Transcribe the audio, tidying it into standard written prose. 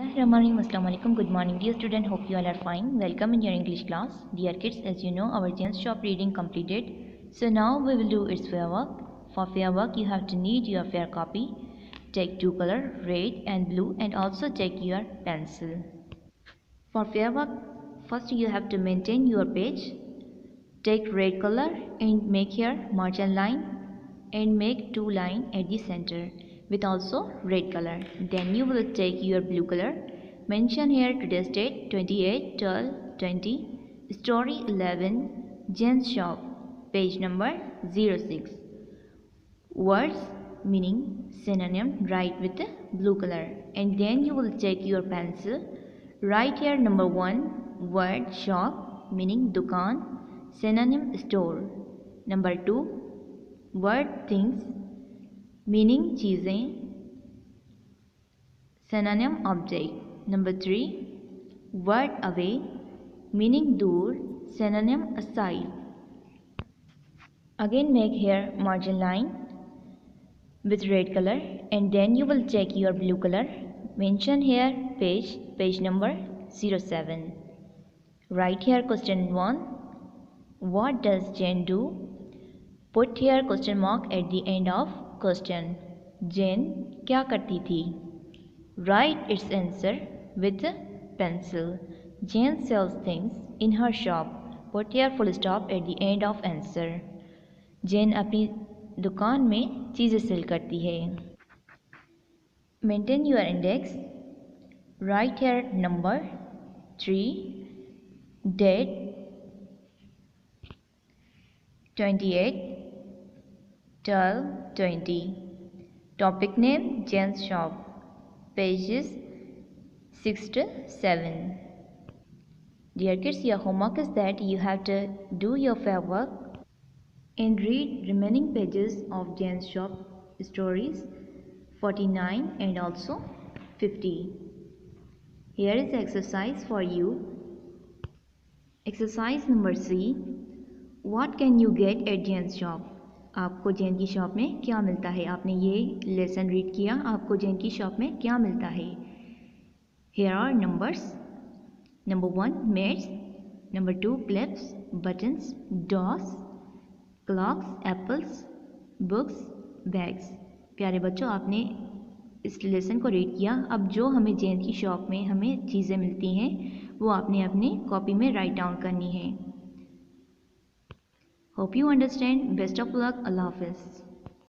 Bismillahirrahmanirrahim. Assalamu alaikum. Good morning, dear student. Hope you all are fine. Welcome in your English class. Dear kids, as you know, our Jane's shop reading completed. So now we will do its fair work. For fair work, you have to need your fair copy. Take two color, red and blue, and also take your pencil. For fair work, first you have to maintain your page. Take red color and make here margin line and make two line at the center with also red color. Then you will take your blue color, mention here today's date 28/12/20, story 11, Jen's shop, page number 06. Words meaning synonym write with the blue color, and then you will take your pencil, write here number 1 word shop meaning dukaan, synonym store. Number 2 word things meaning चीज़ें, synonym object. Number 3 word away meaning दूर, synonym aside. Again make here margin line with red color, and then you will take your blue color, mention here page number 07. Write here question 1, what does Jane do? Put here question mark at the end of question. Jane क्या करती थी? Write its answer with pencil. Jane sells things in her shop. Put here full stop at the end of answer. Jane अपनी दुकान में चीज़ें cell करती है. Maintain your index. Write here number 3, date 28/12/20. Topic name Jen's shop. Pages 6 to 7. Dear kids, your homework is that you have to do your fair work and read remaining pages of Jen's shop stories 49 and also 50. Here is the exercise for you. Exercise number 3. What can you get at Jen's shop? आपको जैन की shop में क्या मिलता है? आपने ये lesson read किया, आपको जैन की शॉप में क्या मिलता है? Here are numbers. Number 1 mats, number 2 clips, buttons, doors, clocks, apples, books, bags. प्यारे बच्चों, आपने इस लेसन को रीड किया. अब जो हमें जैन की शॉप में हमें चीज़ें मिलती हैं वो आपने अपनी कॉपी में राइट डाउन करनी है. Hope you understand. Best of luck. Allah Hafiz.